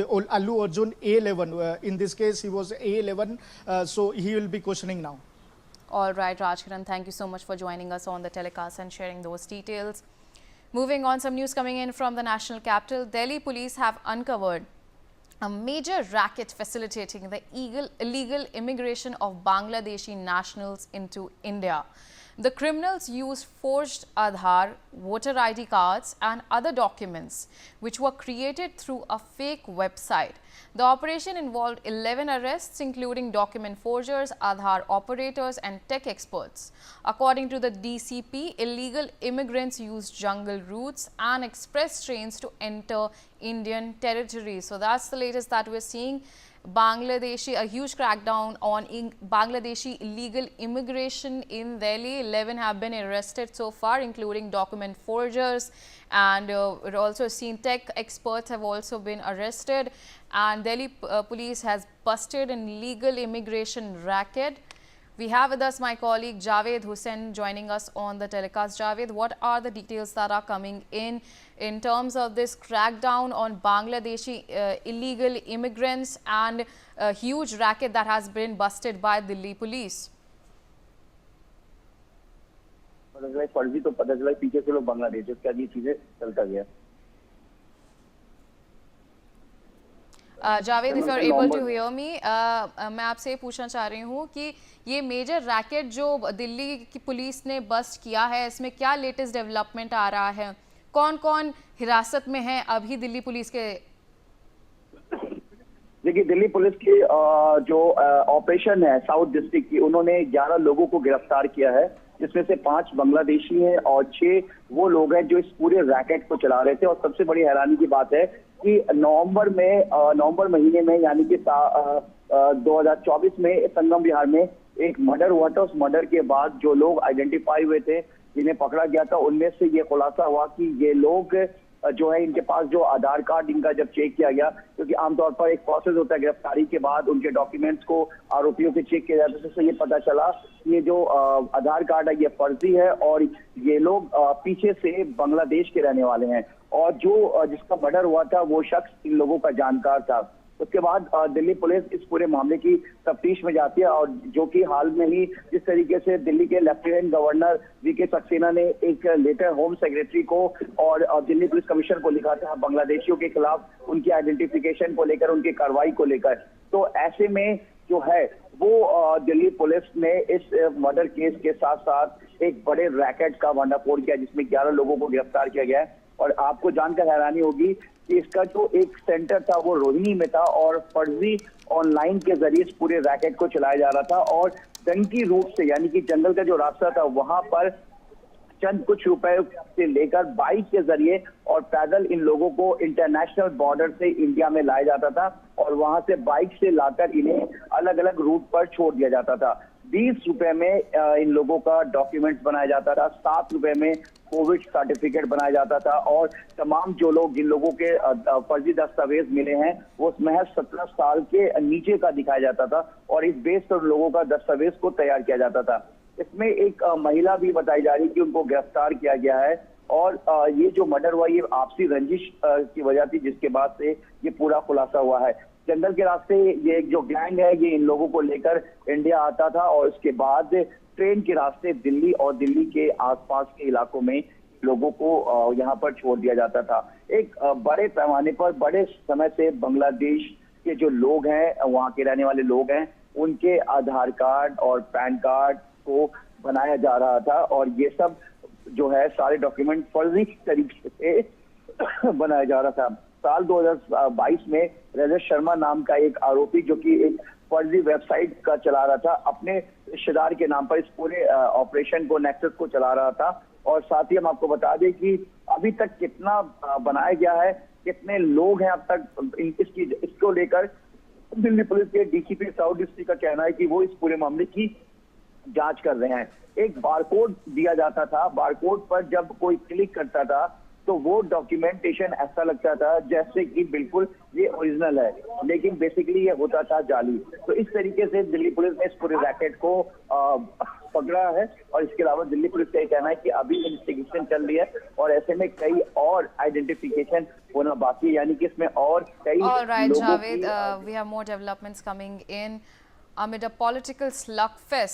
Allu Arjun A11. In this case, he was A11, so he will be questioning now. All right, Rajkiran, thank you so much for joining us on the telecast and sharing those details. Moving on, some news coming in from the national capital. Delhi police have uncovered a major racket facilitating the illegal immigration of Bangladeshi nationals into India. The criminals used forged Aadhaar, voter ID cards and other documents which were created through a fake website. The operation involved 11 arrests, including document forgers, Aadhaar operators and tech experts. According to the DCP, illegal immigrants used jungle routes and express trains to enter Indian territory. So that's the latest that we're seeing. A huge crackdown on Bangladeshi illegal immigration in Delhi. 11 have been arrested so far, including document forgers, and we're also seeing tech experts have also been arrested. And Delhi police has busted an illegal immigration racket. We have with us my colleague Javed Hussain joining us on the telecast. Javed, what are the details that are coming in terms of this crackdown on Bangladeshi illegal immigrants and a huge racket that has been busted by Delhi police? फर्जी तो पता चला पीछे से लोग बांग्लादेश क्या ये चीजें चलता गया. Javed, if you are able to hear me, मैं आपसे पूछना चाह रही हूँ कि ये मेजर रैकेट जो दिल्ली की पुलिस ने बस्ट किया है, इसमें क्या लेटेस्ट डेवलपमेंट आ रहा है? कौन-कौन हिरासत में है अभी दिल्ली पुलिस के? देखिए, दिल्ली पुलिस की जो ऑपरेशन है साउथ डिस्ट्रिक्ट की, उन्होंने 11 लोगों को गिरफ्तार किया है, जिसमें से 5 बांग्लादेशी हैं और 6 वो लोग हैं जो इस पूरे रैकेट को चला रहे थे. और सबसे बड़ी हैरानी की बात है कि नवंबर महीने में यानी कि 2024 में संगम विहार में एक मर्डर हुआ था. उस मर्डर के बाद जो लोग आइडेंटिफाई हुए थे, जिन्हें पकड़ा गया था, उनमें से ये खुलासा हुआ कि ये लोग जो है, इनके पास जो आधार कार्ड इनका जब चेक किया गया, क्योंकि आमतौर पर एक प्रोसेस होता है गिरफ्तारी के बाद उनके डॉक्यूमेंट्स को आरोपियों के चेक किया जाता है, जिससे ये पता चला ये जो आधार कार्ड है ये फर्जी है और ये लोग पीछे से बांग्लादेश के रहने वाले हैं. और जो जिसका मर्डर हुआ था वो शख्स इन लोगों का जानकार था. उसके बाद दिल्ली पुलिस इस पूरे मामले की तफ्तीश में जाती है और जो कि हाल में ही जिस तरीके से दिल्ली के लेफ्टिनेंट गवर्नर वीके सक्सेना ने एक लेटर होम सेक्रेटरी को और दिल्ली पुलिस कमिश्नर को लिखा था बांग्लादेशियों के खिलाफ उनकी आइडेंटिफिकेशन को लेकर, उनकी कार्रवाई को लेकर, तो ऐसे में जो है वो दिल्ली पुलिस ने इस मर्डर केस के साथ साथ एक बड़े रैकेट का भंडाफोड़ किया, जिसमें 11 लोगों को गिरफ्तार किया गया है. और आपको जानकर हैरानी होगी कि इसका जो एक सेंटर था वो रोहिणी में था और फर्जी ऑनलाइन के जरिए इस पूरे रैकेट को चलाया जा रहा था. और डंकी रूट से यानी कि जंगल का जो रास्ता था वहां पर चंद कुछ रुपए से लेकर बाइक के जरिए और पैदल इन लोगों को इंटरनेशनल बॉर्डर से इंडिया में लाया जाता था और वहां से बाइक से लाकर इन्हें अलग अलग रूट पर छोड़ दिया जाता था. 20 रुपए में इन लोगों का डॉक्यूमेंट्स बनाया जाता था, 7 रुपए में कोविड सर्टिफिकेट बनाया जाता था और तमाम जो लोग जिन लोगों के फर्जी दस्तावेज मिले हैं वो महज 17 साल के नीचे का दिखाया जाता था और इस बेस पर लोगों का दस्तावेज को तैयार किया जाता था. इसमें एक महिला भी बताई जा रही है कि उनको गिरफ्तार किया गया है और ये जो मर्डर हुआ ये आपसी रंजिश की वजह थी, जिसके बाद से ये पूरा खुलासा हुआ है. जंगल के रास्ते ये जो गैंग है ये इन लोगों को लेकर इंडिया आता था और उसके बाद ट्रेन के रास्ते दिल्ली और दिल्ली के आसपास के इलाकों में लोगों को यहाँ पर छोड़ दिया जाता था. एक बड़े पैमाने पर बड़े समय से बांग्लादेश के जो लोग हैं, वहाँ के रहने वाले लोग हैं, उनके आधार कार्ड और पैन कार्ड को बनाया जा रहा था और ये सब जो है सारे डॉक्यूमेंट फर्जी तरीके से बनाया जा रहा था. साल 2022 में रजत शर्मा नाम का एक आरोपी जो कि एक फर्जी वेबसाइट का चला रहा था, अपने रिश्तेदार के नाम पर इस पूरे ऑपरेशन को, नेक्सस को चला रहा था. और साथ ही हम आपको बता दें कि अभी तक कितना बनाया गया है, कितने लोग हैं अब तक, इसको लेकर दिल्ली पुलिस के डीसीपी साउथ डिस्ट्रिक्ट का कहना है कि वो इस पूरे मामले की जांच कर रहे हैं. एक बारकोड दिया जाता था, बारकोड पर जब कोई क्लिक करता था तो वो डॉक्यूमेंटेशन ऐसा लगता था जैसे कि बिल्कुल ये ओरिजिनल है, लेकिन बेसिकली ये होता था जाली. तो इस तरीके से दिल्ली पुलिस ने इस पूरे रैकेट को पकड़ा है। और इसके अलावा दिल्ली पुलिस का ये कहना है कि अभी इन्वेस्टिगेशन चल रही है और ऐसे में कई और आइडेंटिफिकेशन होना बाकी है, यानी कि इसमें और कई All right, लोगों Javed, की we have more developments coming in amid a political slugfest.